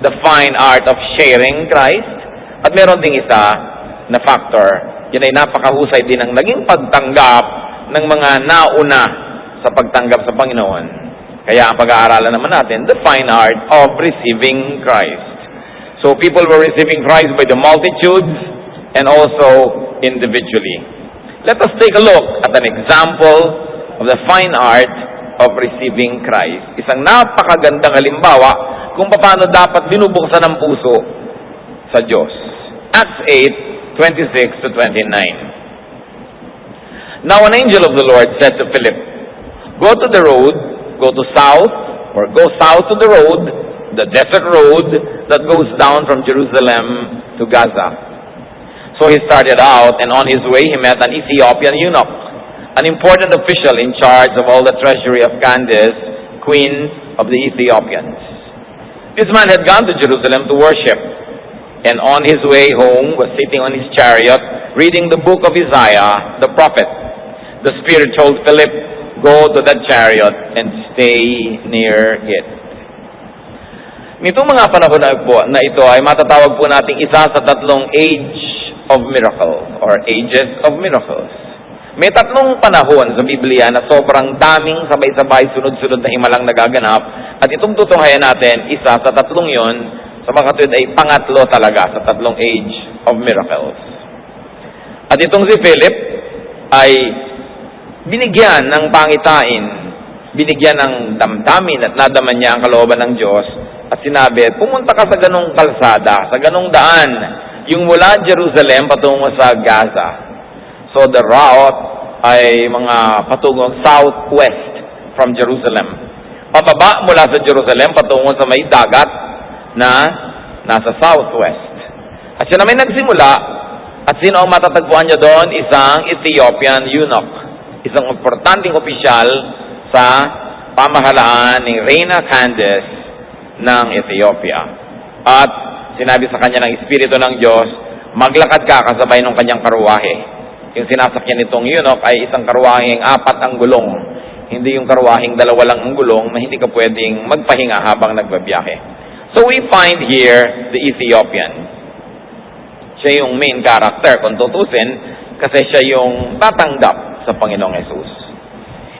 the fine art of sharing Christ. At meron ding isa na factor, yun ay napakahusay din ng naging pagtanggap ng mga nauna sa pagtanggap sa Panginoon. Kaya ang pag-aaralan naman natin, the fine art of receiving Christ. So people were receiving Christ by the multitudes and also individually. Let us take a look at an example of the fine art of receiving Christ. Isang napakagandang halimbawa kung paano dapat binubuksan ang puso sa Diyos. Acts 8:26 to 29. Now an angel of the Lord said to Philip, go to the road, go south to the road, the desert road that goes down from Jerusalem to Gaza. So he started out, and on his way he met an Ethiopian eunuch, an important official in charge of all the treasury of Candace, queen of the Ethiopians. This man had gone to Jerusalem to worship, and on his way home was sitting on his chariot, reading the book of Isaiah, the prophet. The Spirit told Philip, go to that chariot and stay near it. Nitong mga panahon na ito ay matatawag po nating isa sa tatlong age of miracles or ages of miracles. May tatlong panahon sa Biblia na sobrang daming sabay-sabay, sunod-sunod na himalang nagaganap, at itong tutunghayan natin, isa sa tatlong yon, sa mga katuwid ay pangatlo talaga sa tatlong age of miracles. At itong si Philip ay binigyan ng pangitain, binigyan ng damdamin at nadaman niya ang kalooban ng Diyos, at sinabi, pumunta ka sa ganong kalsada, sa ganong daan, yung mula Jerusalem patungo sa Gaza. So the route ay mga patungong southwest from Jerusalem. Pababa mula sa Jerusalem patungo sa may dagat na nasa southwest. At siya na may nagsimula, at sino ang matatagpuan niya doon? Isang Ethiopian eunuch, isang importanteng opisyal sa pamahalaan ni Reina Candace ng Ethiopia. At sinabi sa kanya ng Espiritu ng Diyos, maglakad ka kasabay ng kanyang karuwahe. Yung sinasakyan nitong eunuch ay isang karuwaheng 4 ang gulong. Hindi yung karuwaheng 2 lang ang gulong na hindi ka pwedeng magpahinga habang nagbabiyahe. So we find here the Ethiopian. Siya yung main character kung tutusin kasi siya yung tatanggap sa Panginoong Jesus.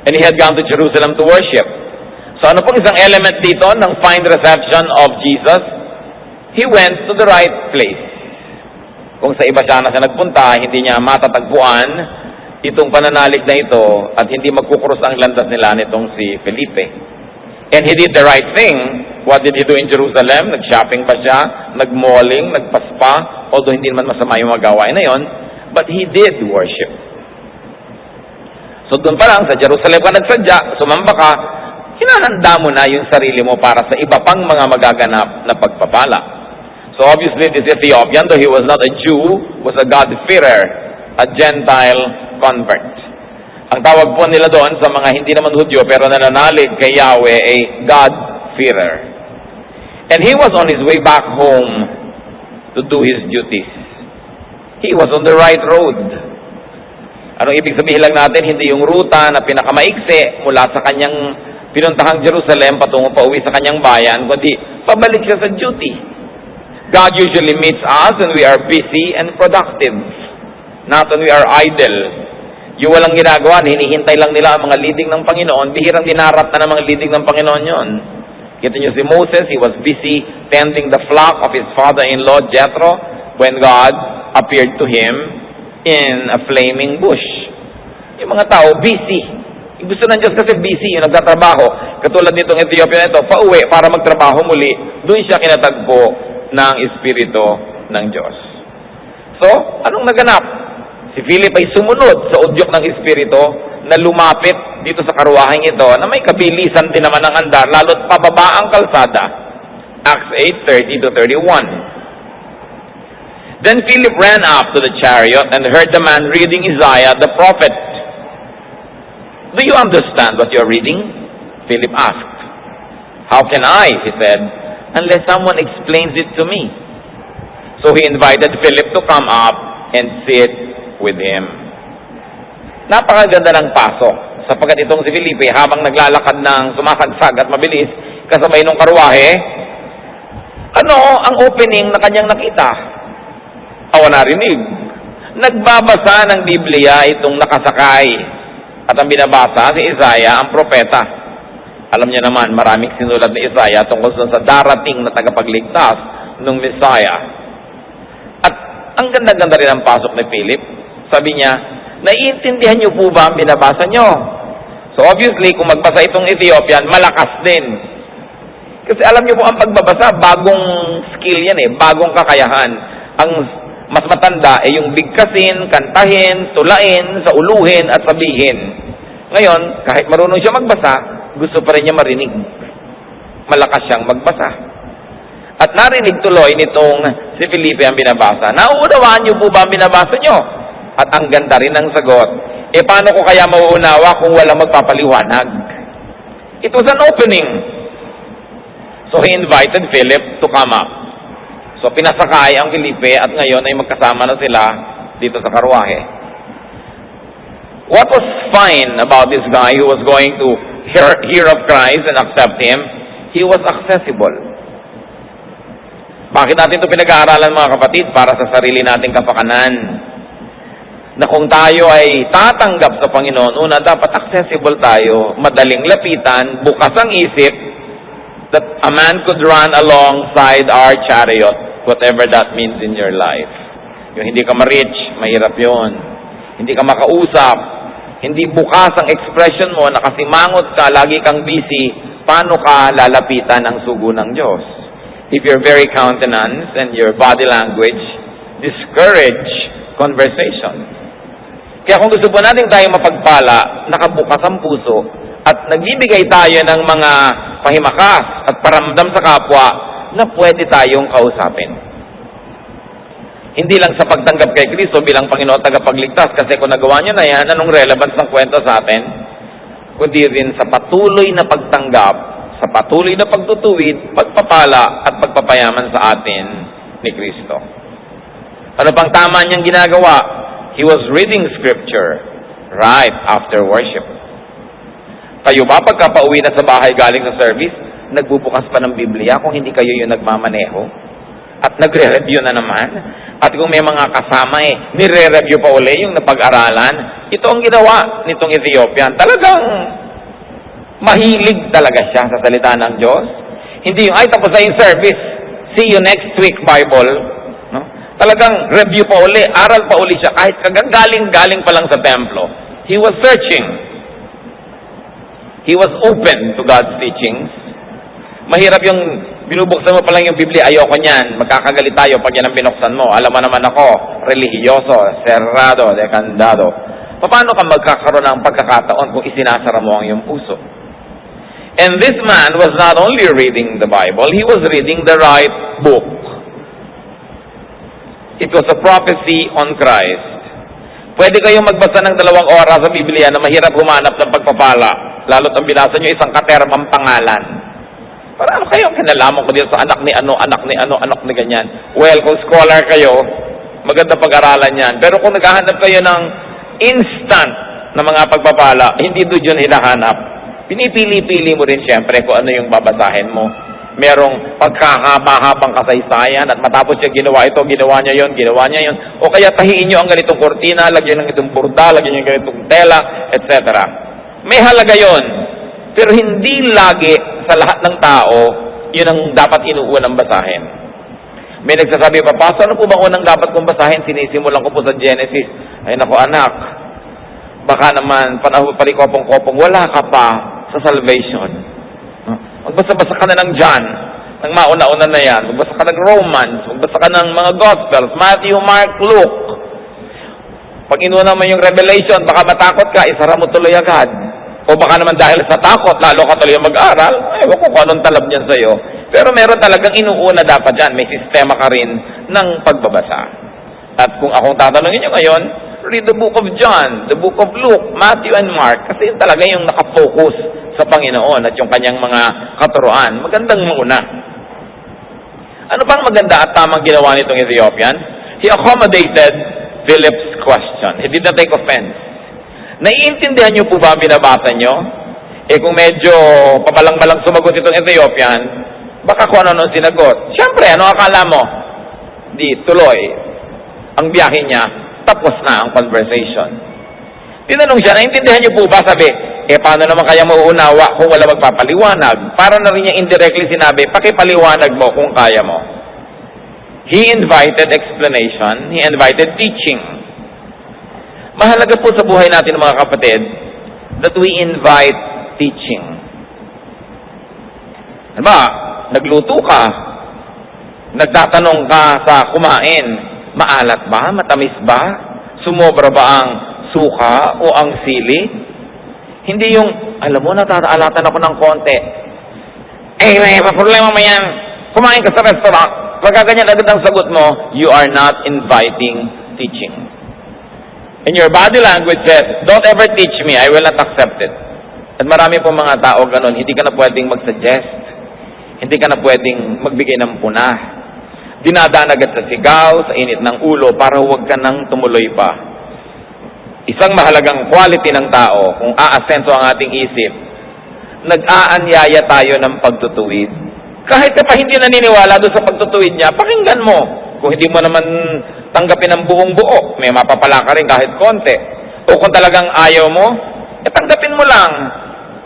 And he had gone to Jerusalem to worship. So ano pong isang element dito ng fine reception of Jesus? He went to the right place. Kung sa iba siya na siya nagpunta, hindi niya matatagpuan itong pananalig na ito at hindi magkukrus ang landas nila nitong si Felipe. And he did the right thing. What did he do in Jerusalem? Nag-shopping pa siya, nag-malling, nagpaspa, although hindi naman masama yung magawain na yon, but he did worship. So doon pa lang, sa Jerusalem ka nagsadya, sumamba ka, hinahanda mo na yung sarili mo para sa iba pang mga magaganap na pagpapala. So obviously, this Ethiopian, though he was not a Jew, was a God-fearer, a Gentile convert. Ang tawag po nila doon sa mga hindi naman Hudyo pero nananalig kay Yahweh ay God-fearer. And he was on his way back home to do his duties. He was on the right road. Anong ibig sabihin lang natin? Hindi yung ruta na pinakamaikse mula sa kanyang pinuntahang Jerusalem patungo pa uwi sa kanyang bayan, kundi pabalik siya sa duty. God usually meets us when we are busy and productive, not when we are idle. Yung walang ginagawa, hinihintay lang nila ang mga leading ng Panginoon, bihirang dinarap na ng mga leading ng Panginoon yon. Kita niyo si Moses, he was busy tending the flock of his father-in-law Jethro when God appeared to him in a flaming bush. Yung mga tao, busy. Yung gusto ng Diyos kasi busy, yung nagtatrabaho. Katulad nitong Ethiopian ito, pauwi para magtrabaho muli, doon siya kinatagpo ng Espiritu ng Diyos. So, anong naganap? Si Philip ay sumunod sa udyok ng Espiritu na lumapit dito sa karuwaheng ito na may kabilisan din naman ng andar, lalo't pababa ang kalsada. Acts 8:30 to 31. Then Philip ran up to the chariot and heard the man reading Isaiah the prophet. Do you understand what you are reading? Philip asked. How can I, he said, unless someone explains it to me? So he invited Philip to come up and sit with him. Napakaganda ng pasok sapagkat itong si Felipe habang naglalakad ng sumasagsag at mabilis kasabay ng karuwahe, ano ang opening na kanyang nakita? O narinig. Nagbabasa ng Biblia itong nakasakay. At ang binabasa si Isaiah, ang propeta. Alam niyo naman, maraming sinulat ni Isaiah tungkol sa darating na tagapagligtas ng Messiah. At ang ganda-ganda rin ang pasok ni Philip. Sabi niya, naiintindihan niyo po ba ang binabasa niyo? So obviously, kung magbasa itong Ethiopian, malakas din. Kasi alam niyo po, ang pagbabasa, bagong skill yan bagong kakayahan. Ang mas matanda ay yung bigkasin, kantahin, tulain, sauluhin, at sabihin. Ngayon, kahit marunong siya magbasa, gusto pa rin niya marinig. Malakas siyang magbasa. At narinig tuloy nitong si Felipe ang binabasa. Nauunawaan niyo po ba ang binabasa niyo? At ang ganda rin ng sagot. Paano ko kaya mauunawa kung walang magpapaliwanag? It was an opening. So he invited Philip to come up. So pinasakay ang Felipe at ngayon ay magkasama na sila dito sa karwahe. What was fine about this guy who was going to hear of Christ and accept Him? He was accessible. Bakit natin ito pinag-aaralan mga kapatid? Para sa sarili nating kapakanan. Na kung tayo ay tatanggap sa Panginoon, una, dapat accessible tayo, madaling lapitan, bukas ang isip, that a man could run alongside our chariot, whatever that means in your life. Yung hindi ka ma-reach, mahirap yun. Hindi ka makausap, hindi bukas ang expression mo, nakasimangot ka, lagi kang busy, paano ka lalapitan ang sugo ng Diyos? If your very countenance and your body language discourage conversation. Kaya kung gusto po natin tayong mapagpala, nakabukas ang puso, at nagbibigay tayo ng mga pahimakas at paramdam sa kapwa na pwede tayong kausapin. Hindi lang sa pagtanggap kay Kristo bilang Panginoon tagapagligtas, kasi kung nagawa niyo na yan, anong relevance ng kwento sa atin? Kundi rin sa patuloy na pagtanggap, sa patuloy na pagtutuwid, pagpapala at pagpapayaman sa atin ni Kristo. Ano pang tama niyang ginagawa? He was reading scripture right after worship. Kayo ba pagkapauwi na sa bahay galing sa service, nagbubukas pa ng Biblia kung hindi kayo yung nagmamaneho? At nagre-review na naman? At kung may mga kasama nire-review pa uli yung napag-aralan? Ito ang ginawa nitong Ethiopian. Talagang mahilig talaga siya sa salita ng Diyos. Hindi yung, ay tapos na yung service, see you next week Bible. Talagang review pa uli, aral pa uli siya, kahit galing pa lang sa templo. He was searching. He was open to God's teachings. Mahirap yung binubuksan mo pa lang yung Biblia, ayoko niyan, magkakagalit tayo pag yan ang binuksan mo. Alam mo naman ako, religyoso, cerrado, dekandado. Paano ka magkakaroon ng pagkakataon kung isinasara mo ang iyong puso? And this man was not only reading the Bible, he was reading the right book. It was a prophecy on Christ. Pwede kayong magbasa ng 2 oras sa Biblia na mahirap humanap ng pagpapala. Lalo't ang binasa nyo isang katermang pangalan. Para ano kayong kinalaman ko dito sa anak ni ano, anak ni ano, anak ni ganyan. Well, kung scholar kayo, maganda pag-aralan yan. Pero kung naghahanap kayo ng instant na mga pagpapala, hindi doon yun hinahanap. Pinipili-pili mo rin siyempre kung ano yung babasahin mo. Merong pagkakahaba-habang kasaysayan at matapos siya ginawa ito, ginawa niya yon. O kaya tahiin niyo ang ganitong kortina, lagyan ng itong burda, lagyan niyo ng ganitong tela, etc. May halaga yon. Pero hindi lagi sa lahat ng tao, yun ang dapat inuunang basahin. May nagsasabi pa, Pastor, ano po ba unang dapat kong basahin? Sinisimulan ko po sa Genesis. Ay nako anak, baka naman panahon palikopong-kopong, wala ka pa sa salvation. Magbasa-basa ka na ng John, ng mauna-una na yan. Magbasa ka ng Romans, magbasa ka ng mga Gospels, Matthew, Mark, Luke. Pag inuna mo yung Revelation, baka matakot ka, isara mo tuloy agad. O baka naman dahil sa takot, lalo ka tuloy mag-aral, ewan ko kung anong talab niyan sa'yo. Pero meron talagang inuuna dapat dyan, may sistema ka rin ng pagbabasa. At kung akong tatanungin nyo ngayon, read the book of John, the book of Luke, Matthew, and Mark, kasi yun talaga yung nakafocus sa Panginoon at yung kanyang mga katuroan. Magandang mauna. Ano pang maganda at tamang ginawa nitong Ethiopian? He accommodated Philip's question. He did not take offense. Naiintindihan niyo po ba ang binabasa niyo? Kung medyo pabalang-balang sumagot itong Ethiopian, Baka kung ano sinagot. Siyempre, ano akala mo? Di tuloy ang biyahe niya, tapos na ang conversation. Tinanong siya, naintindihan niyo po ba? Sabi, paano naman kaya mauunawa kung wala magpapaliwanag? Para na rin niya indirectly sinabi, pakipaliwanag mo kung kaya mo. He invited explanation, he invited teaching. Mahalaga po sa buhay natin, mga kapatid, that we invite teaching. Diba, nagluto ka, nagtatanong ka sa kumain, maalat ba? Matamis ba? Sumobra ba ang suka o ang sili? Hindi yung, alam mo, nataalatan ako ng konti. May problema mo yan. Kumain ka sa restaurant. Pagka ganyan agad ang sagot mo, you are not inviting teaching. And your body language says, don't ever teach me, I will not accept it. At marami po mga tao ganun, hindi ka na pwedeng mag-suggest. Hindi ka na pwedeng magbigay ng puna. Dinadaan agad sa sigaw, sa init ng ulo, para huwag ka nang tumuloy pa. Isang mahalagang quality ng tao, kung aasenso ang ating isip, nag-aanyaya tayo ng pagtutuwid. Kahit ka pa hindi naniniwala doon sa pagtutuwid niya, pakinggan mo. Kung hindi mo naman tanggapin ang buong buo, may mapapala ka rin kahit konti. O kung talagang ayaw mo, tanggapin mo lang.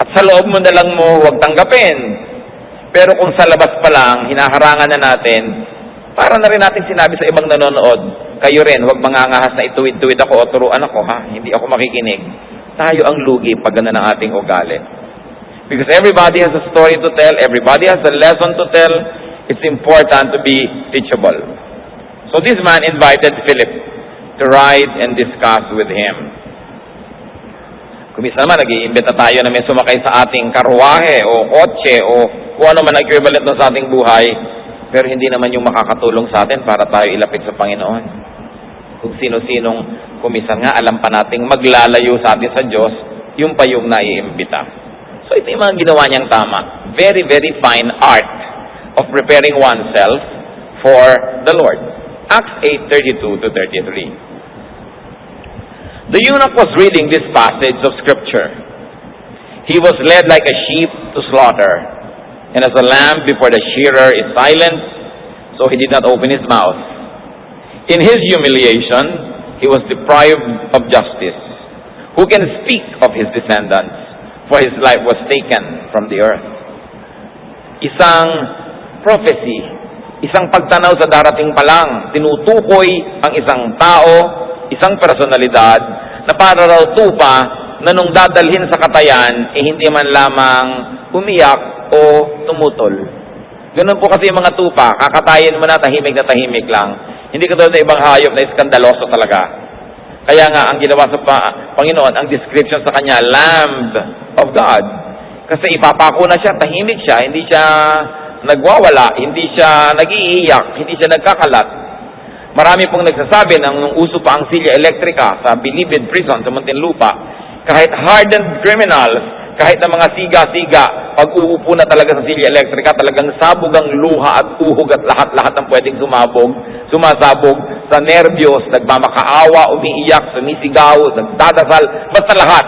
At sa loob mo na lang mo, huwag tanggapin. Pero kung sa labas pa lang, hinaharangan na natin, para na rin natin sinabi sa ibang nanonood, kayo rin, huwag mangangahas na ituwid-tuwid ako o turuan ako, ha? Hindi ako makikinig. Tayo ang lugi pag ganda ng ating ugali. Because everybody has a story to tell, everybody has a lesson to tell, it's important to be teachable. So this man invited Philip to ride and discuss with him. Kung minsan naman, nag-iimbita tayo na may sumakay sa ating karwahe o kotse o kung ano man equivalent na sa ating buhay, pero hindi naman yung makakatulong sa atin para tayo ilapit sa Panginoon. Kung sino-sinong kumisan nga, alam pa nating maglalayo sa atin sa Diyos, yung pa yung naiimbita. So ito yung mga ginawa niyang tama. Very, very fine art of preparing oneself for the Lord. Acts 8:32 to 33. The eunuch was reading this passage of Scripture. He was led like a sheep to slaughter, and as a lamb before the shearer is silent, so he did not open his mouth. In his humiliation, he was deprived of justice. Who can speak of his descendants? For his life was taken from the earth. Isang prophecy, isang pagtanaw sa darating pa lang, tinutukoy ang isang tao, isang personalidad, na para raw tupa na nung dadalhin sa katayan, hindi man lamang umiyak o tumutol. Ganun po kasi yung mga tupa, kakatayin mo na tahimik lang. Hindi katulad ng ibang hayop na iskandaloso talaga. Kaya nga, ang ginawa sa Panginoon, ang description sa kanya, Lamb of God. Kasi ipapako na siya, tahimik siya, hindi siya nagwawala, hindi siya nag-iiyak, hindi siya nagkakalat. Marami pong nagsasabi nung uso pa ang silya elektrika sa Bilibid Prison sa Muntinlupa, kahit hardened criminals, kahit na mga siga-siga, pag uupo na talaga sa silya elektrika, talagang sabog ang luha at uhog at lahat-lahat ng pwedeng sumasabog sa nerbiyos, nagmamakaawa, umiiyak, sumisigaw, nagdadasal, basta lahat.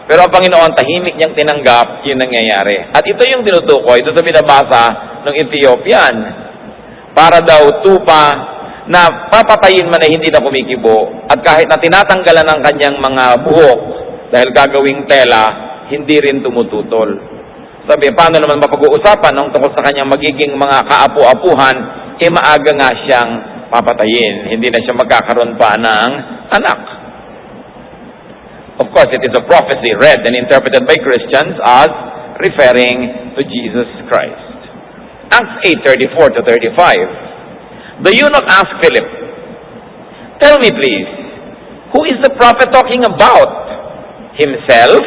Pero ang Panginoon, tahimik niyang tinanggap yung nangyayari. At ito yung tinutukoy, ito sa binabasa ng Ethiopian. Para daw tupa na papatayin man ay hindi na kumikibo, at kahit na tinatanggalan ng kanyang mga buhok dahil gagawing tela, hindi rin tumututol. Sabi, paano naman mapag-uusapan ng tungkol sa kanyang magiging mga kaapu-apuhan, maaga nga siyang papatayin. Hindi na siya magkakaroon pa ng anak. Of course, it is a prophecy read and interpreted by Christians as referring to Jesus Christ. Acts 8:34 to 35. The eunuch asked Philip, "Tell me please, who is the prophet talking about? Himself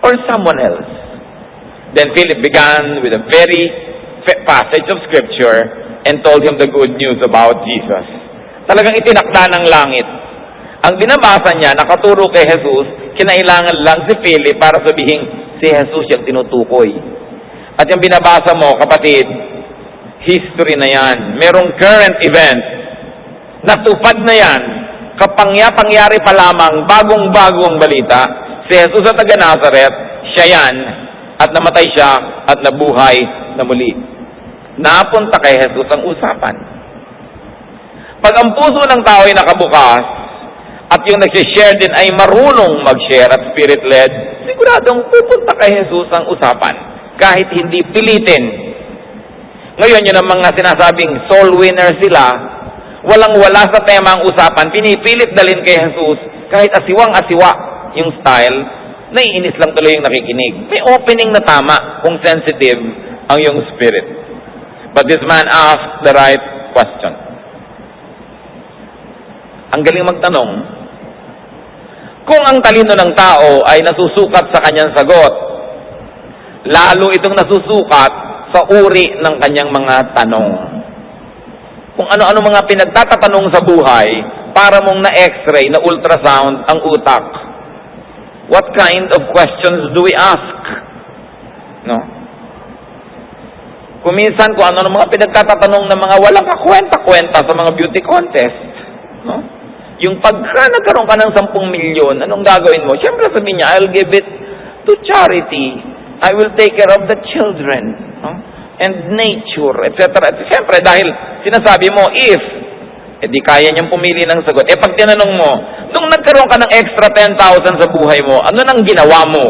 or someone else?" Then Philip began with a very passage of Scripture and told him the good news about Jesus. Talagang itinakda ng langit. Ang binabasa niya, nakaturo kay Jesus, kinailangan lang si Philip para sabihin, si Jesus yung tinutukoy. At yung binabasa mo, kapatid, history na yan. Merong current event. Natupad na yan. Pangyari pa lamang, bagong-bagong balita. Si Jesus ang taga Nazareth, siya yan. At namatay siya at nabuhay na muli. napunta kay Jesus ang usapan. Pag ang puso ng tao ay nakabukas, at yung nagsishare din ay marunong mag-share at spirit-led, siguradong pupunta kay Jesus ang usapan, kahit hindi pilitin. Ngayon, yun ang mga sinasabing soul winner sila, walang-wala sa tema ang usapan, pinipilit dalhin kay Jesus, kahit asiwang-asiwa yung style, naiinis lang tuloy yung nakikinig. May opening na tama kung sensitive ang yung spirit. But this man asked the right question. Ang galing magtanong. Kung ang talino ng tao ay nasusukat sa kanyang sagot, lalo itong nasusukat sa uri ng kanyang mga tanong. Kung ano-ano mga pinagtatatanong sa buhay, para mong na-x-ray, na ultrasound ang utak. What kind of questions do we ask? No? Kung minsan, kung ano-ano mga pinagtatatanong ng mga walang kakwenta-kwenta sa mga beauty contest, no? Yung pagka nagkaroon ka ng 10 milyon, anong gagawin mo? Siyempre sabihin niya, I'll give it to charity. I will take care of the children. No? And nature, etc. Siyempre, dahil sinasabi mo, if, di kaya niyang pumili ng sagot. Pag tinanong mo, nung nagkaroon ka ng extra 10,000 sa buhay mo, ano nang ginawa mo?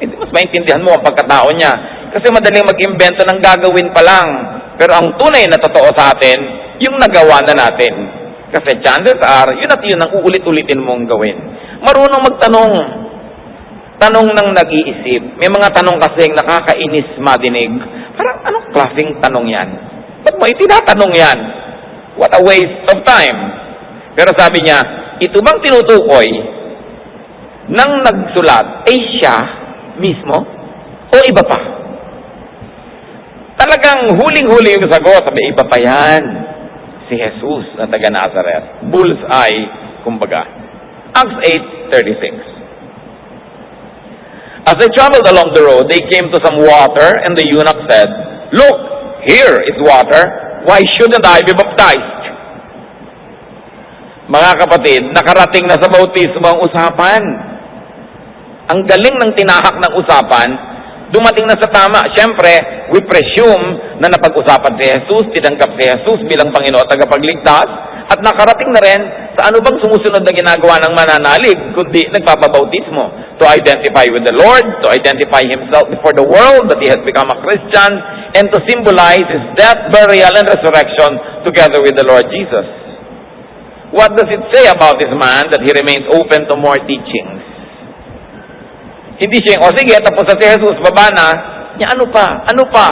Mas maintindihan mo ang pagkatao niya. Kasi madaling mag-imbento ng gagawin pa lang. Pero ang tunay na totoo sa atin, yung nagawa na natin. Kasi chances are, yun at yun ang uulit-ulitin mong gawin. Marunong magtanong. Tanong ng nag-iisip. May mga tanong kasing nakakainis madinig. Parang anong klaseng tanong yan? Ba't mo itinatanong yan? What a waste of time. Pero sabi niya, ito bang tinutukoy ng nagsulat ay siya mismo? O iba pa? Talagang huling-huli yung sagot. Sabi, iba pa yan. Si Jesus na taga Nazareth. Bullseye, kumbaga. Acts 8:36. As they traveled along the road, they came to some water, and the eunuch said, "Look, here is water. Why shouldn't I be baptized?" Mga kapatid, nakarating na sa bautismo ang usapan. Ang galing ng tinahak ng usapan, dumating na sa tama. Siyempre, we presume na napag-usapan si Jesus, tinanggap si Jesus bilang Panginoon at tagapagligtas, at nakarating na rin sa ano bang sumusunod na ginagawa ng mananalig, kundi nagpapabautismo. To identify with the Lord, to identify himself before the world that he has become a Christian, and to symbolize his death, burial, and resurrection together with the Lord Jesus. What does it say about this man that he remains open to more teachings? Hindi siya, o sige, tapos na si Jesus, baba na, niya, ano pa,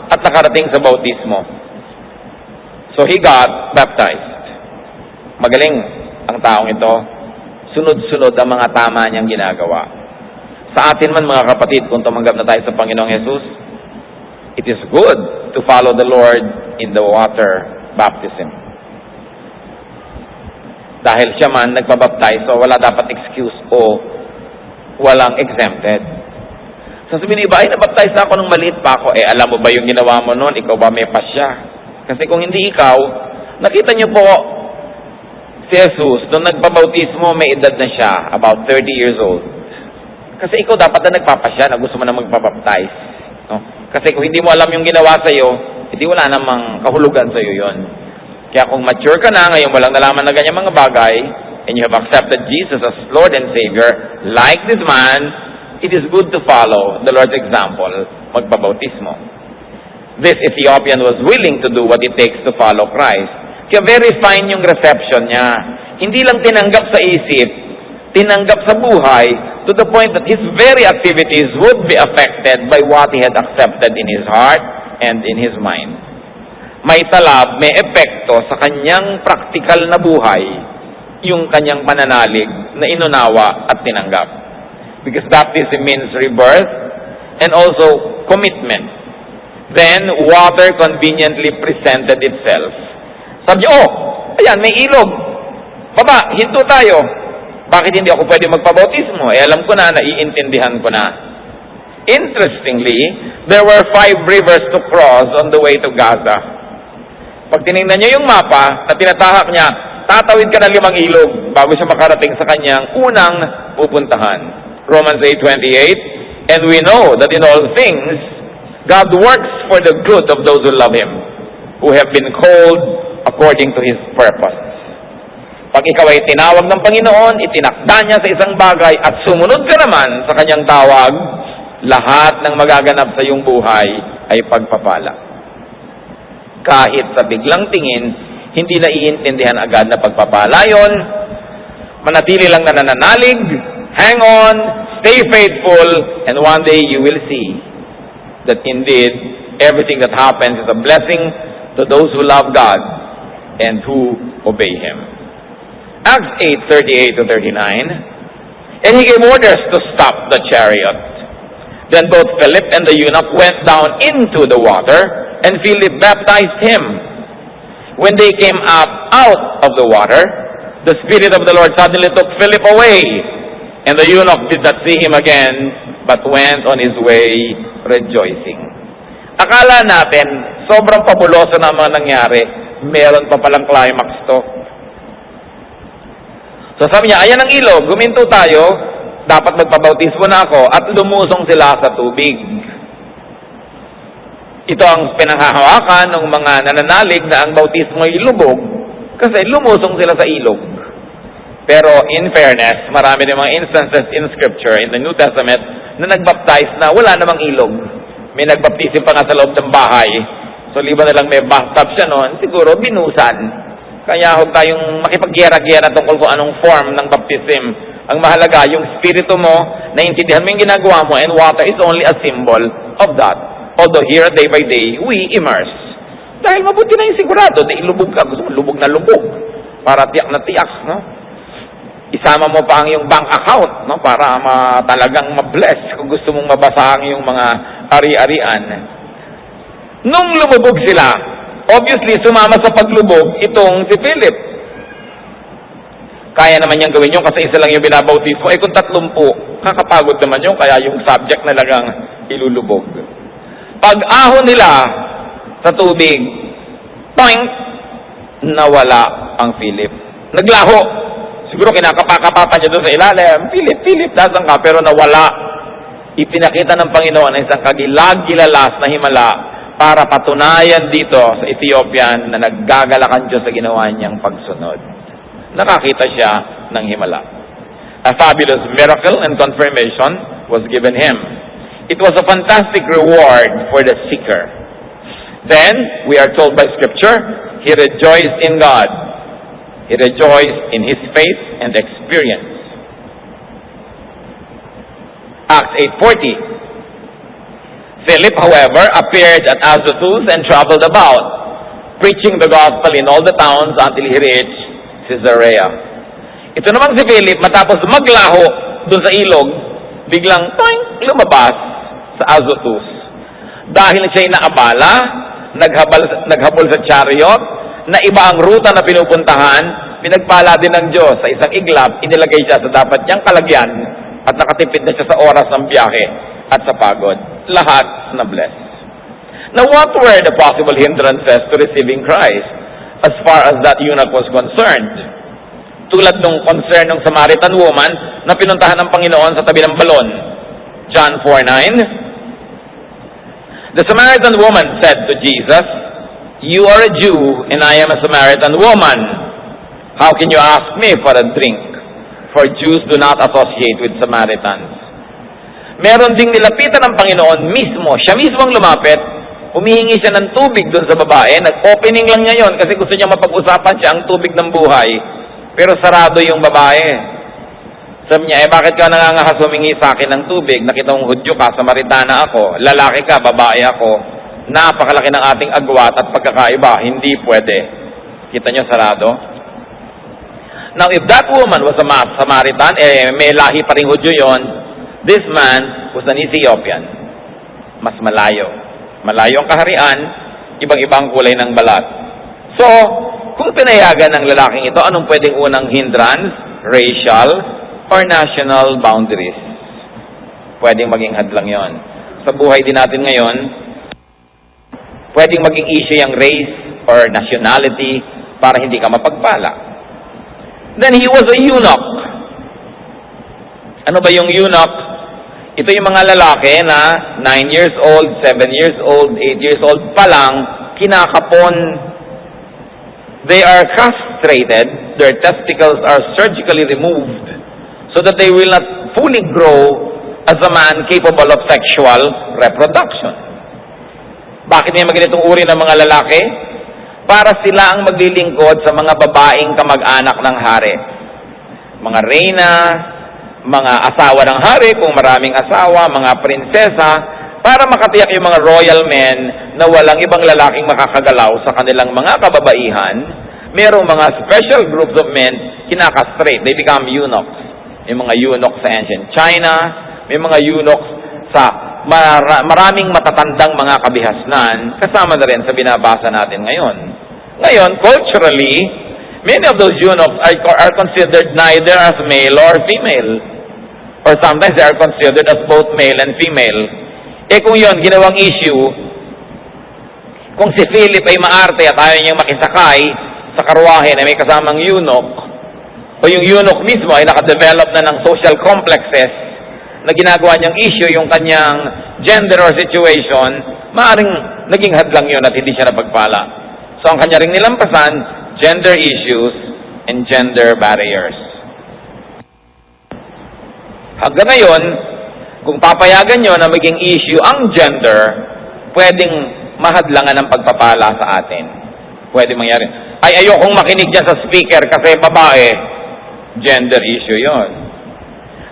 at nakarating sa bautismo. So he got baptized. Magaling ang taong ito. Sunod-sunod ang mga tama niyang ginagawa. Sa atin man mga kapatid, kung tumanggap na tayo sa Panginoong Jesus, it is good to follow the Lord in the water baptism. Dahil siya man nagpabaptize, so wala dapat excuse o walang exempted. Sasabihin iba, ay nabaptize na ako nung maliit pa ako. Alam mo ba yung ginawa mo noon? Ikaw ba may pasya? Kasi kung hindi ikaw, nakita niyo po, si Jesus, nung nagpabautismo, may edad na siya, about 30 years old. Kasi ikaw dapat na nagpapasya na gusto mo na magpabaptize. No? Kasi kung hindi mo alam yung ginawa sa'yo, hindi wala namang kahulugan sa'yo yon. Kaya kung mature ka na, ngayon walang nalaman na ganyan mga bagay, and you have accepted Jesus as Lord and Savior, like this man, it is good to follow the Lord's example, magpabautismo. This Ethiopian was willing to do what it takes to follow Christ. Kaya very fine yung reception niya. Hindi lang tinanggap sa isip, tinanggap sa buhay, to the point that his very activities would be affected by what he had accepted in his heart and in his mind. May talab, may epekto sa kanyang praktikal na buhay, yung kanyang pananalig na inunawa at tinanggap. Because baptism means rebirth and also commitment. Then, water conveniently presented itself. Sabi niya, ayan, may ilog. Baba, hinto tayo. Bakit hindi ako pwede magpabautismo? Alam ko na, naiintindihan ko na. Interestingly, there were 5 rivers to cross on the way to Gaza. Pag tinignan niya yung mapa na tinatahak niya, tatawid ka ng 5 ilog bago siya makarating sa kanyang unang pupuntahan. Romans 8:28, and we know that in all things, God works for the good of those who love Him, who have been called according to His purpose. Pag ikaw ay tinawag ng Panginoon, itinakda niya sa isang bagay at sumunod ka naman sa kanyang tawag, lahat ng magaganap sa iyong buhay ay pagpapala. Kahit sa biglang tingin, hindi na iintindihan agad na pagpapala yon. Manatili lang na nananalig, hang on, stay faithful, and one day you will see that indeed everything that happens is a blessing to those who love God and who obey Him. Acts 8:38 to 39, and He gave orders to stop the chariot. Then both Philip and the eunuch went down into the water, and Philip baptized him. When they came up out of the water, the Spirit of the Lord suddenly took Philip away, and the eunuch did not see him again, but went on his way rejoicing. Akala natin, sobrang pabuloso na mga nangyari, meron pa palang climax to. So sabi niya, ayan ang ilog, guminto tayo, dapat magpabautismo na ako, at lumusong sila sa tubig. Ito ang pinanghahawakan ng mga nananalig na ang bautismo ay lubog, kasi lumusong sila sa ilog. Pero in fairness, marami din mga instances in Scripture, in the New Testament, na nagbaptize na wala namang ilog. May nagbaptisim pa nga sa loob ng bahay. So liban na lang may bathtub siya noon, siguro binusan. Kaya huwag tayong makipag-gera-gera tungkol kung anong form ng baptism. Ang mahalaga, yung spirito mo, naiintindihan mo yung ginagawa mo, and water is only a symbol of that. Although here, day by day, we immerse. Dahil mabuti na yung sigurado, na ilubog ka, gusto mo lubog na lubog, para tiyak na tiyak, no? Isama mo pa ang iyong bank account, no? Para talagang ma-bless kung gusto mong mabasa ang iyong mga ari-arian. Nung lumubog sila, obviously, sumama sa paglubog itong si Philip. Kaya naman niyang gawin yun kasi isa lang yung binabautismo. Eh kung 30, kakapagod naman yun, kaya yung subject na lang ilulubog. Pag-ahon nila sa tubig, toink, nawala ang Philip. Naglaho. Siguro kinakapakapapa niya doon sa ilalim. Philip, nasan ka? Pero nawala. Ipinakita ng Panginoon ang isang kagilag-gilalas na himala para patunayan dito sa Ethiopian na naggagalakan Diyos sa ginawa niyang pagsunod. Nakakita siya ng himala. A fabulous miracle and confirmation was given him. It was a fantastic reward for the seeker. Then, we are told by Scripture, he rejoiced in God. He rejoiced in his faith and experience. Acts 8:40. Philip, however, appeared at Azotus and traveled about, preaching the gospel in all the towns until he reached Caesarea. Ito namang si Philip, matapos maglaho doon sa ilog, biglang toing, lumabas sa Azotus. Dahil siya'y naabala, naghabol sa chariot, na iba ang ruta na pinupuntahan, pinagpala din ng Diyos sa isang iglap, inilagay siya sa dapat niyang kalagyan, at nakatipid na siya sa oras ng biyahe at sa pagod. Lahat na bless. Now, what were the possible hindrances to receiving Christ as far as that eunuch was concerned? Tulad nung concern ng Samaritan woman na pinuntahan ng Panginoon sa tabi ng balon. John 4:9. The Samaritan woman said to Jesus, "You are a Jew and I am a Samaritan woman. How can you ask me for a drink? For Jews do not associate with Samaritans." Meron ding nilapitan ng Panginoon mismo. Siya mismo ang lumapit. Humihingi siya ng tubig doon sa babae. Nag-opening lang niya yon kasi gusto niya mapag-usapan siya ang tubig ng buhay. Pero sarado yung babae. Sabi niya, bakit ka nangangahas humingi sa akin ng tubig? Nakita mong Hudyo ka, Samaritana ako. Lalaki ka, babae ako. Napakalaki ng ating agwat at pagkakaiba. Hindi pwede. Kita niyo, sarado? Now, if that woman was a Samaritan, may lahi pa rin Hudyo yon. This man was an Ethiopian. Mas malayo. Malayo ang kaharian, ibang-ibang kulay ng balat. So, kung pinayagan ng lalaking ito, anong pwedeng unang hindrance? Racial or national boundaries. Pwedeng maging hadlang yon. Sa buhay din natin ngayon, pwedeng maging issue yung race or nationality para hindi ka mapagpala. Then he was a eunuch. Ano ba yung eunuch? Ito yung mga lalaki na 9 years old, 7 years old, 8 years old pa lang, kinakapon. They are castrated, their testicles are surgically removed so that they will not fully grow as a man capable of sexual reproduction. Bakit may ganitong uri ng mga lalaki? Para sila ang maglilingkod sa mga babaeng kamag-anak ng hari. Mga reyna, mga asawa ng hari, kung maraming asawa, mga prinsesa, para makatiyak yung mga royal men na walang ibang lalaking makakagalaw sa kanilang mga kababaihan. Merong mga special groups of men kinakastrate. They become eunuchs. May mga eunuchs sa ancient China, may mga eunuchs sa maraming matatandang mga kabihasnan, kasama na rin sa binabasa natin ngayon. Ngayon, culturally, many of those eunuchs are considered neither as male or female. Or sometimes they are considered as both male and female. Kung yon ginawang issue, kung si Philip ay maarte at ayaw niyang makisakay sa karwahe na may kasamang eunuch, o yung eunuch mismo ay nakadevelop na ng social complexes na ginagawa niyang issue yung kanyang gender or situation, maaaring naging hadlang yun at hindi siya napagpala. So ang kanya ring nilampasan, gender issues and gender barriers. Hanggang ngayon, kung papayagan nyo na maging issue ang gender, pwedeng mahadlangan ng pagpapala sa atin. Pwede mangyari. Ay, ayokong makinig dyan sa speaker kasi babae. Gender issue yon.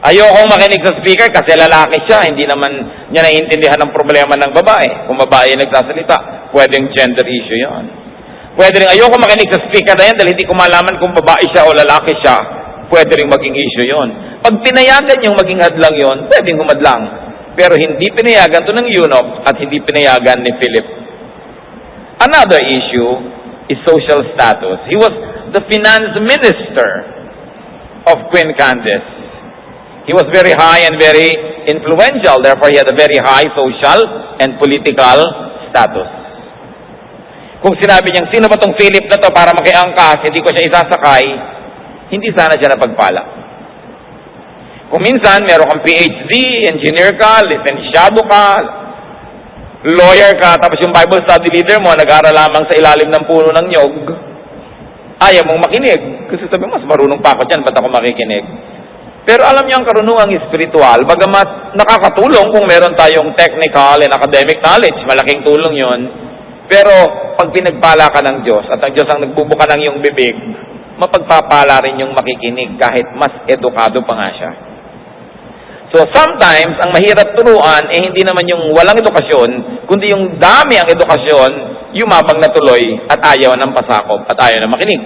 Ayokong makinig sa speaker kasi lalaki siya. Hindi naman niya naiintindihan ang problema ng babae. Kung babae nagsasalita, pwedeng gender issue yon. Pwede rin ayokong makinig sa speaker na yan dahil hindi ko malaman kung babae siya o lalaki siya. Pwede rin maging issue yon. Pag pinayagan yung maging hadlang yon, pwedeng humadlang. Pero hindi pinayagan to ng eunuch at hindi pinayagan ni Philip. Another issue is social status. He was the finance minister of Queen Candace. He was very high and very influential. Therefore, he had a very high social and political status. Kung sinabi niyang, sino ba tong Philip na to para makiangkas, hindi ko siya isasakay, hindi sana siya napagpala. Kung minsan, meron kang PhD, engineer ka, lisensyado ka, lawyer ka, tapos yung Bible study leader mo, nag-aaral lamang sa ilalim ng puno ng nyog, ayaw mong makinig. Kasi sabi mo, mas marunong pa ako dyan, ba't ako makikinig? Pero alam niyo ang karunungang espiritual, bagamat nakakatulong kung meron tayong technical and academic knowledge, malaking tulong yon. Pero pag pinagpala ka ng Diyos, at ang Diyos ang nagbubuka ng iyong bibig, mapagpapala rin yung makikinig kahit mas edukado pa nga siya. So sometimes, ang mahirap turuan, hindi naman yung walang edukasyon, kundi yung dami ang edukasyon, yumabang na tuloy at ayaw ng pasakop at ayaw na makinig.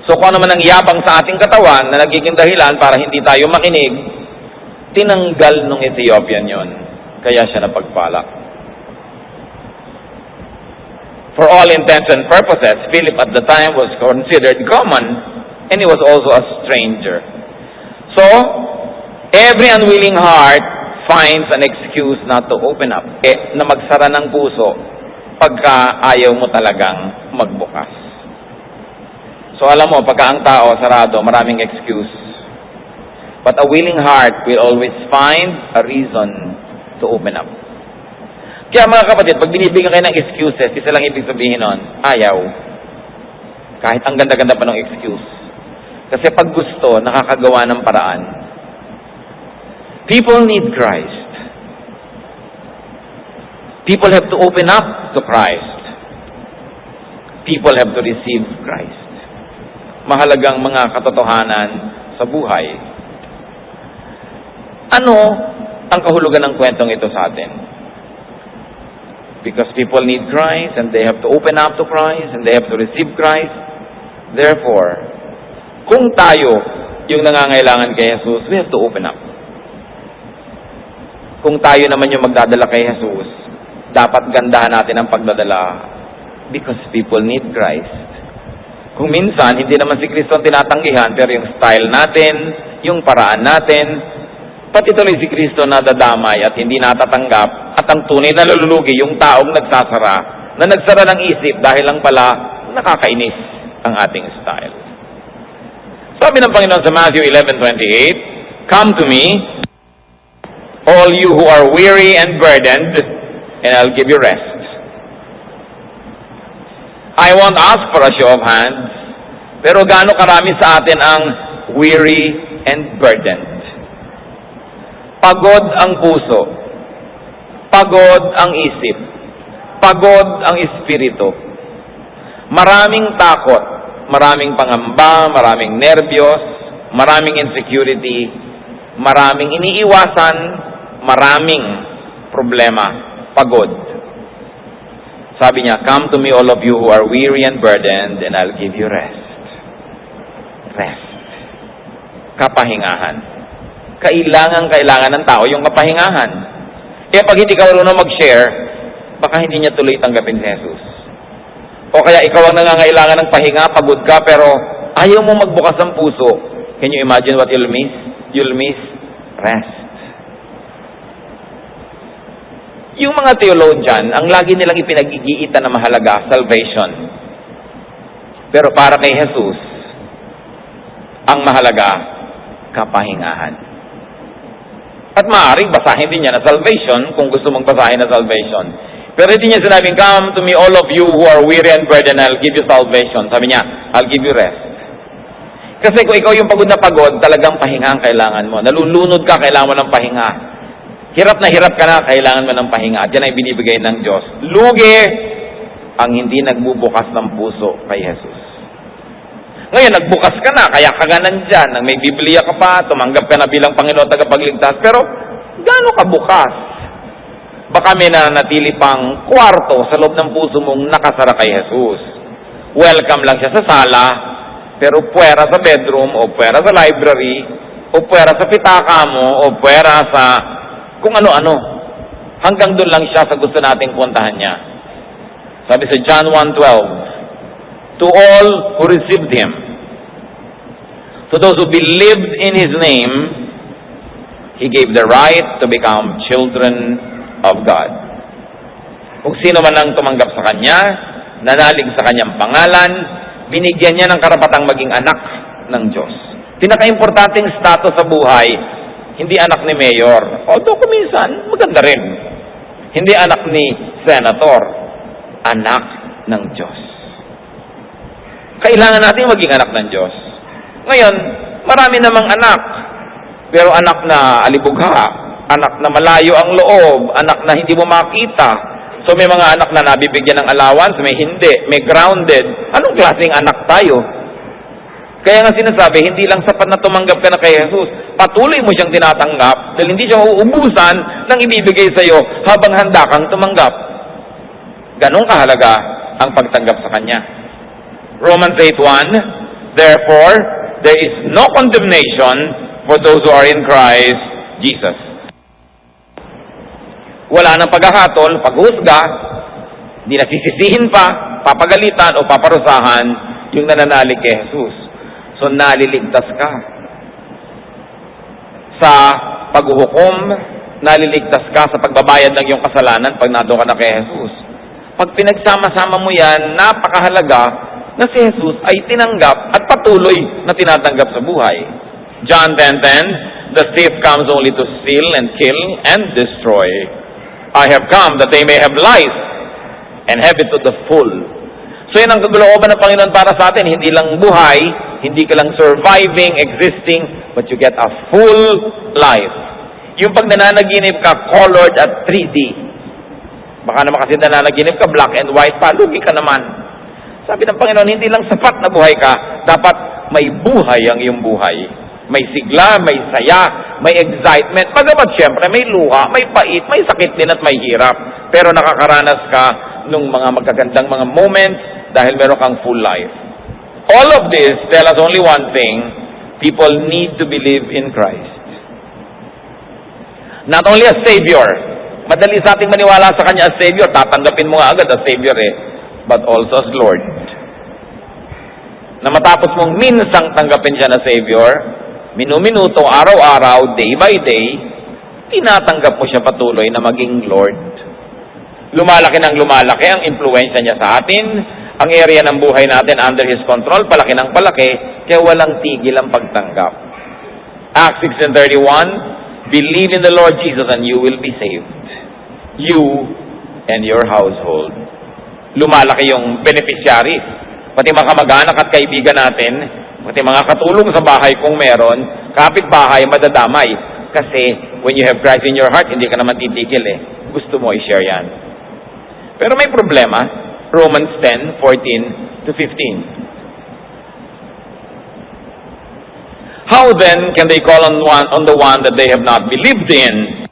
So kung ano man ang yabang sa ating katawan na nagiging dahilan para hindi tayo makinig, tinanggal nung Ethiopian yon. Kaya siya napagpala. For all intents and purposes, Philip at the time was considered common and he was also a stranger. So, every unwilling heart finds an excuse not to open up. Na magsara ng puso pagka ayaw mo talagang magbukas. So alam mo, pagka ang tao sarado, maraming excuse. But a willing heart will always find a reason to open up. Kaya mga kapatid, pag binibigyan kayo ng excuses, isa lang ibig sabihin nun, ayaw. Kahit ang ganda-ganda pa ng excuse. Kasi pag gusto, nakakagawa ng paraan. People need Christ. People have to open up to Christ. People have to receive Christ. Mahalagang mga katotohanan sa buhay. Ano ang kahulugan ng kwentong ito sa atin? Because people need Christ and they have to open up to Christ and they have to receive Christ. Therefore, kung tayo yung nangangailangan kay Jesus, we have to open up. Kung tayo naman yung magdadala kay Jesus, dapat gandahan natin ang pagdadala because people need Christ. Kung minsan, hindi naman si Kristo ang tinatanggihan, pero yung style natin, yung paraan natin, pati tuloy si Kristo nadadamay at hindi natatanggap at ang tunay na lululugi, yung taong nagsasara, na nagsara ng isip dahil lang pala nakakainis ang ating style. Sabi ng Panginoon sa Matthew 11:28, "Come to me, all you who are weary and burdened, and I'll give you rest. I won't ask for a show of hands, pero gaano karami sa atin ang weary and burdened? Pagod ang puso, pagod ang isip, pagod ang espiritu. Maraming takot, maraming pangamba, maraming nervyos, maraming insecurity, maraming iniiwasan, maraming problema, pagod. Sabi niya, come to me all of you who are weary and burdened, and I'll give you rest. Rest. Kapahingahan. Kailangan ng tao yung kapahingahan. Kaya pag hindi ka marunong mag-share, baka hindi niya tuloy tanggapin si Jesus. O kaya ikaw ang nangangailangan ng pahinga, pagod ka, pero ayaw mo magbukas ng puso. Can you imagine what you'll miss? You'll miss rest. Yung mga theologian, ang lagi nilang ipinag-igitan na mahalaga, salvation. Pero para kay Jesus, ang mahalaga, kapahingahan. At maaaring basahin din niya na salvation kung gusto mong basahin na salvation. Pero hindi niya sinabing, come to me all of you who are weary and burdened, I'll give you salvation. Sabi niya, I'll give you rest. Kasi kung ikaw yung pagod na pagod, talagang pahinga ang kailangan mo. Nalulunod ka, kailangan mo ng pahinga. Hirap na hirap ka na, kailangan mo ng pahinga. At yan ay binibigay ng Diyos. Lugi ang hindi nagbubukas ng puso kay Jesus. Ngayon, nagbukas ka na, kaya ka nandyan. Nang may Biblia ka pa, tumanggap ka na bilang Panginoon tagapagligtas. Pero, gaano ka bukas? Baka may nanatili pang kwarto sa loob ng puso mong nakasara kay Jesus. Welcome lang siya sa sala, pero puwera sa bedroom, o puwera sa library, o puwera sa pitaka mo, o puwera sa kung ano-ano. Hanggang doon lang siya sa gusto nating puntahan niya. Sabi sa John 1:12, to all who received Him, to those who believed in His name, He gave the right to become children of God. Kung sino man ang tumanggap sa Kanya, nanalig sa Kanyang pangalan, binigyan niya ng karapatang maging anak ng Diyos. Pinaka-importanting status sa buhay, hindi anak ni mayor. Although kuminsan, maganda rin. Hindi anak ni senator, anak ng Diyos. Kailangan natin maging anak ng Diyos. Ngayon, marami namang anak, pero anak na alibugha, anak na malayo ang loob, anak na hindi mo makita. So may mga anak na nabibigyan ng allowance, may hindi, may grounded. Anong klaseng anak tayo? Kaya nga sinasabi, hindi lang sapat na tumanggap ka na kay Jesus. Patuloy mo siyang tinatanggap dahil hindi siya mauubusan ng ibibigay sa iyo habang handa kang tumanggap. Ganong kahalaga ang pagtanggap sa Kanya. Romans 8:1, therefore, there is no condemnation for those who are in Christ Jesus. Wala nang paghahatol, paghusga, hindi na sisisihin pa, papagalitan o paparusahan yung nananalig kay Jesus. So, naliligtas ka. Sa paghuhukom, naliligtas ka sa pagbabayad ng iyong kasalanan pag nado ka na kay Jesus. Pag pinagsama-sama mo yan, napakahalaga na si Jesus ay tinanggap at patuloy na tinatanggap sa buhay. John 10:10, the thief comes only to steal and kill and destroy. I have come that they may have life and have it to the full. So yan ang kagulooban ng Panginoon para sa atin. Hindi lang buhay, hindi ka lang surviving, existing, but you get a full life. Yung pag nananaginip ka, colored at 3D. Baka naman kasi nananaginip ka, black and white pa, lugi ka naman. Sabi ng Panginoon, hindi lang sapat na buhay ka, dapat may buhay ang iyong buhay. May sigla, may saya, may excitement. Bagamat syempre, may luha, may pait, may sakit din at may hirap. Pero nakakaranas ka nung mga magagandang mga moments dahil meron kang full life. All of this tell us only one thing: people need to believe in Christ. Not only as Savior. Madali sa ating maniwala sa Kanya as Savior. Tatanggapin mo nga agad as Savior but also as Lord. Na matapos mong minsang tanggapin siya na Savior, minu-minuto, araw-araw, day by day, tinatanggap mo siya patuloy na maging Lord. Lumalaki ng lumalaki ang impluensya niya sa atin, ang area ng buhay natin under His control, palaki ng palaki, kaya walang tigil ang pagtanggap. Acts 16:31, believe in the Lord Jesus and you will be saved. You and your household. lumalaki yung beneficiaries. Pati mga kamag-anak at kaibigan natin, pati mga katulong sa bahay kung meron, kapitbahay, madadamay. Kasi when you have Christ in your heart, hindi ka naman titigil eh. Gusto mo i-share yan. Pero may problema, Romans 10:14 to 15. How then can they call on the one that they have not believed in?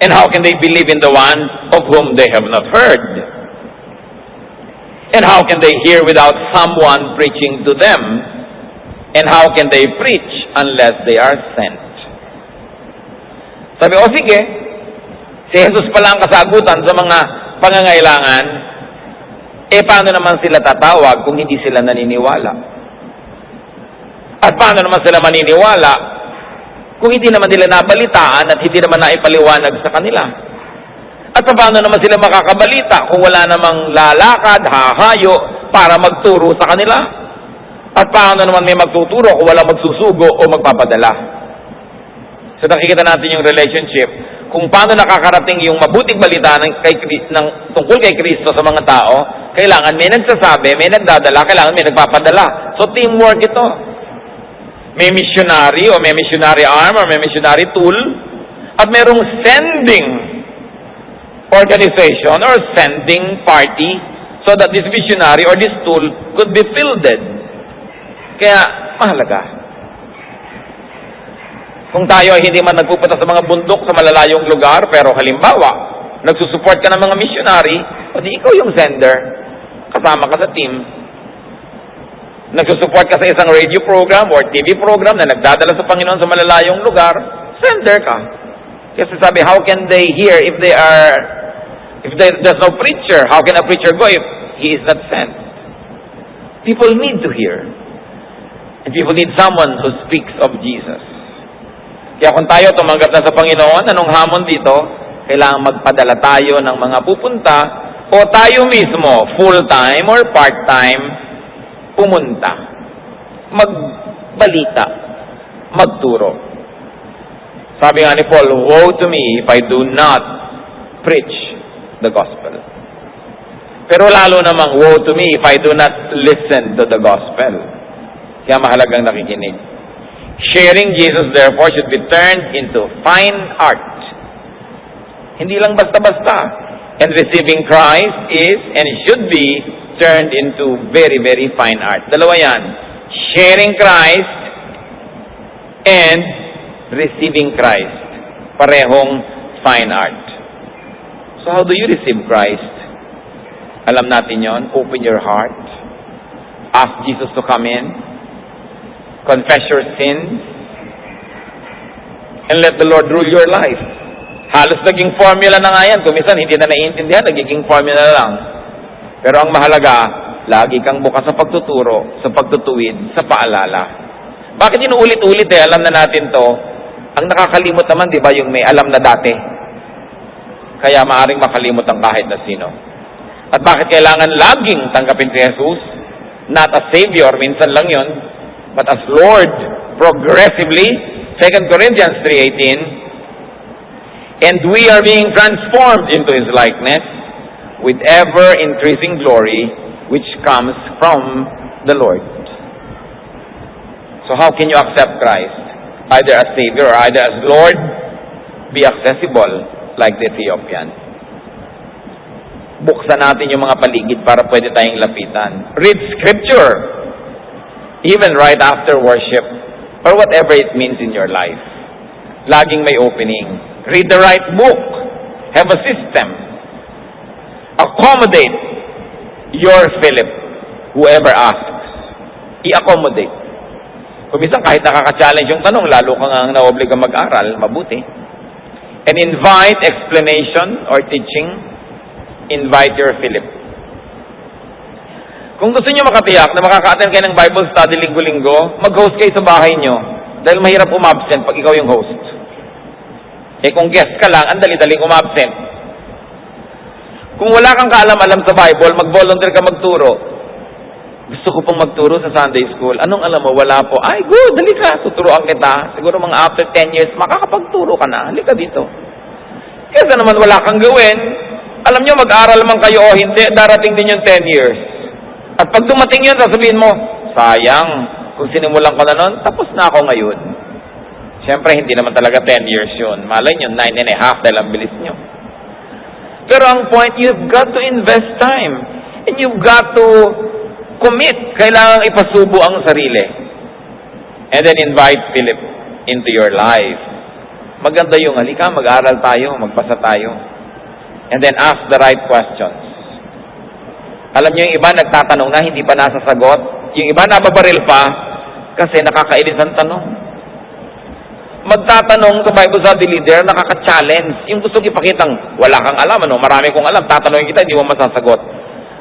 And how can they believe in the one of whom they have not heard? And how can they hear without someone preaching to them? And how can they preach unless they are sent? Sabi, o sige, si Jesus pala ang kasagutan sa mga pangangailangan, paano naman sila tatawag kung hindi sila naniniwala? At paano naman sila maniniwala kung hindi naman nila nabalitaan at hindi naman naipaliwanag sa kanila? At paano naman sila makakabalita kung wala namang lalakad, hahayo para magturo sa kanila? At paano naman may magtuturo kung wala magsusugo o magpapadala? So nakikita natin yung relationship kung paano nakakarating yung mabuting balita tungkol kay Kristo sa mga tao. Kailangan may nagsasabi, may nagdadala, kailangan may nagpapadala. So teamwork ito. May missionary o may missionary arm or may missionary tool at merong sending organization or sending party so that this missionary or this tool could be fielded. Kaya mahalaga. Kung tayo ay hindi man nagpupunta sa mga bundok sa malalayong lugar, pero halimbawa, nagsusupport ka ng mga missionary, o di ikaw yung sender, kasama ka sa team. Nagsusupport ka sa isang radio program or TV program na nagdadala sa Panginoon sa malalayong lugar, sender ka. Kasi sabi, how can they hear if there's no preacher? How can a preacher go if he is not sent? People need to hear. And people need someone who speaks of Jesus. Kaya kung tayo tumanggap na sa Panginoon, anong hamon dito? Kailangan magpadala tayo ng mga pupunta o tayo mismo, full-time or part-time, pumunta, magbalita, magturo. Sabi nga ni Paul, woe to me if I do not preach the gospel. Pero lalo namang, woe to me if I do not listen to the gospel. Kaya mahalagang nakikinig. Sharing Jesus, therefore, should be turned into fine art. Hindi lang basta-basta. And receiving Christ is and should be turned into very, very fine art. Dalawa yan. Sharing Christ and receiving Christ. Parehong fine art. So how do you receive Christ? Alam natin yon. Open your heart. Ask Jesus to come in. Confess your sins. And let the Lord rule your life. Halos naging formula na nga yan. Kung minsan hindi na naiintindihan, nagiging formula na lang. Pero ang mahalaga, lagi kang bukas sa pagtuturo, sa pagtutuwid, sa paalala. Bakit inuulit-ulit alam na natin to? Ang nakakalimot naman, di ba, yung may alam na dati. Kaya maaring makalimot ang kahit na sino. At bakit kailangan laging tanggapin si Jesus? Not as Savior, minsan lang yon, but as Lord, progressively. 2 Corinthians 3:18, and we are being transformed into His likeness, with ever-increasing glory, which comes from the Lord. So how can you accept Christ? Either as Savior or either as Lord. Be accessible like the Ethiopian. Buksan natin yung mga paligid para pwede tayong lapitan. Read Scripture, even right after worship, or whatever it means in your life. Laging may opening. Read the right book. Have a system. Accommodate your Philip, whoever asks. I-accommodate. Kung minsan kahit nakaka-challenge yung tanong, lalo kang ang naobliga mag-aral, mabuti. And invite explanation or teaching, invite your Philip. Kung gusto niyo makatiyak na makaka-attend kayo ng Bible study linggo-linggo, mag-host kayo sa bahay niyo. Dahil mahirap umabsent pag ikaw yung host. Kung guest ka lang, ang dali-dali umabsent. Kung wala kang kaalam-alam sa Bible, mag-volunteer ka magturo. Gusto ko pong magturo sa Sunday school. Anong alam mo? Wala po. Ay, good. Dali ka. Tuturuan kita. Siguro mga after 10 years, makakapagturo ka na. Halika dito. Kesa naman wala kang gawin, Alam nyo, mag-aral man kayo o hindi, darating din yung 10 years. At pag dumating yun, sasabihin mo, sayang, kung sinimulan ko na nun, tapos na ako ngayon. Siyempre, hindi naman talaga 10 years yun. Malay nyo, 9.5 dahil ang bilis nyo. Pero ang point, you've got to invest time. And you've got to commit. Kailangan ipasubo ang sarili. And then invite Philip into your life. Maganda yung, halika, mag-aral tayo, magbasa tayo. And then ask the right questions. Alam niyo, yung iba nagtatanong na, hindi pa nasasagot. Yung iba nababaril pa, kasi nakakainis ang tanong. Magtatanong to Bible study leader, nakaka-challenge. Yung gustong ipakitang, wala kang alam, ano? Marami kong alam, tatanungin kita, hindi mo masasagot.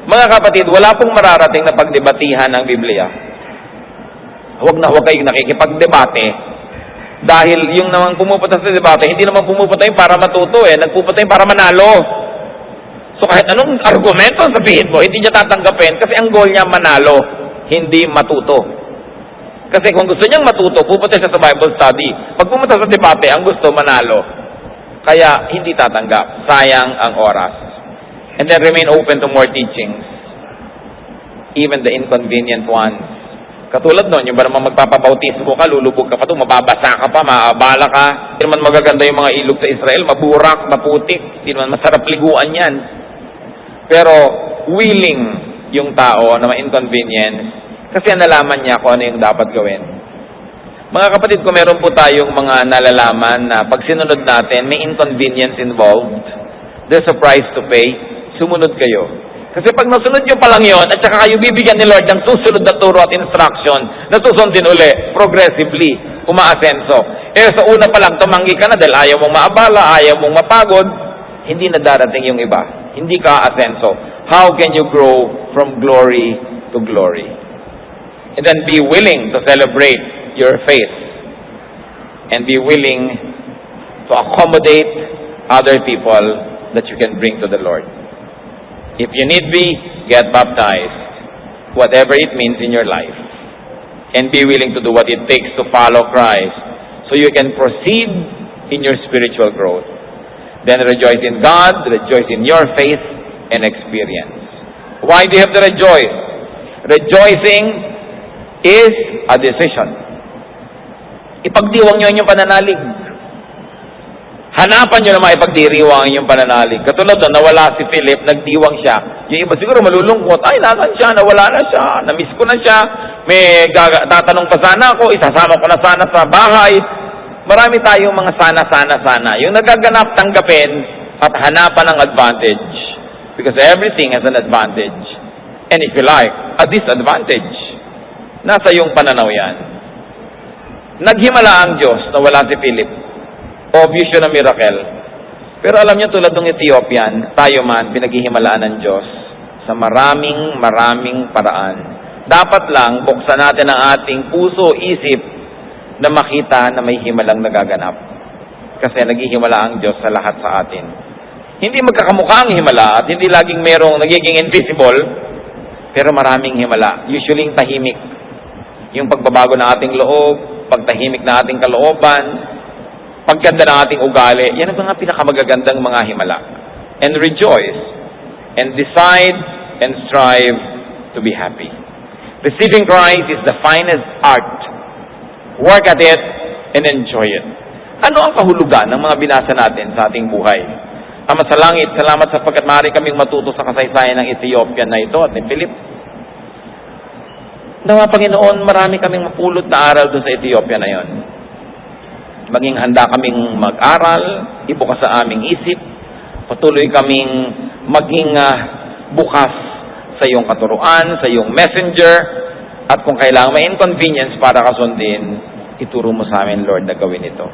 Mga kapatid, wala pong mararating na pagdebatihan ng Biblia. Huwag kayong nakikipagdebate. Dahil yung naman pumupunta sa debate, hindi naman pumupunta yung para matuto nagpupunta yung para manalo. So kahit anong argumento sabihin mo, hindi niya tatanggapin kasi ang goal niya manalo, hindi matuto. Kasi kung gusto niyang matuto, pupunta siya sa Bible study. Pag pumunta sa debate, ang gusto manalo. Kaya hindi tatanggap. Sayang ang oras. And then remain open to more teachings. Even the inconvenient ones. Katulad nun, yung ba naman magpapabautismo ka, lulubog ka pa ito, mababasa ka pa, maabala ka. Hindi naman magaganda yung mga ilog sa Israel, maburak, maputik, hindi naman masarap liguan yan. Pero willing yung tao na ma-inconvenience kasi nalaman niya kung ano yung dapat gawin. Mga kapatid, kung meron po tayong mga nalalaman na pag sinunod natin, may inconvenience involved, there's a price to pay, sumunod kayo. Kasi pag nasunod nyo pa lang yun, at saka kayo bibigyan ni Lord ng susunod na turo at instruction, na susundin uli, progressively, umaasenso. Sa una pa lang, tumanggi ka na dahil ayaw mong maabala, ayaw mong mapagod, hindi na darating yung iba. Hindi ka aasenso. How can you grow from glory to glory? And then be willing to celebrate your faith. And be willing to accommodate other people that you can bring to the Lord. If you need be, get baptized, whatever it means in your life. And be willing to do what it takes to follow Christ so you can proceed in your spiritual growth. Then rejoice in God, rejoice in your faith and experience. Why do you have to rejoice? Rejoicing is a decision. Ipagdiwang nyo yung pananalig. Hanapan nyo na maipagdiriwang yung pananalig. Katulad na nawala si Philip, nagdiwang siya. Yung iba siguro malulungkot, ay nasan siya, nawala na siya, namiss ko na siya, may tatanong pa sana ako, isasama ko na sana sa bahay. Marami tayong mga sana. Yung nagaganap tanggapin at hanapan ng advantage. Because everything has an advantage. And if you like, a disadvantage. Nasa iyong pananaw yan. Naghimala ang Diyos na wala si Philip. Obvious yun na miracle. Pero alam niyo, tulad ng Ethiopian, tayo man, pinaghihimalaan ng Diyos sa maraming paraan. Dapat lang, buksan natin ang ating puso, isip, na makita na may himalang nagaganap. Kasi naghihimala ang Diyos sa lahat sa atin. Hindi magkakamukha ang himala at hindi laging merong nagiging invisible, pero maraming himala. Usually tahimik. Yung pagbabago ng ating loob, pagtahimik ng ating kalooban, pagganda ng ating ugali, yan ang mga pinakamagagandang mga himala. And rejoice, and decide, and strive to be happy. Receiving Christ is the finest art. Work at it, and enjoy it. Ano ang kahulugan ng mga binasa natin sa ating buhay? Ama sa langit, salamat sapagkat maaari kaming matuto sa kasaysayan ng Ethiopian na ito at ni Philip. Nawa, Panginoon, marami kaming mapulot na aral doon sa Ethiopia na yon. Maging handa kaming mag-aral, ibukas sa aming isip, patuloy kaming maging bukas sa iyong katuruan, sa iyong messenger, at kung kailangan may inconvenience para kasundin, ituro mo sa amin, Lord, na gawin ito.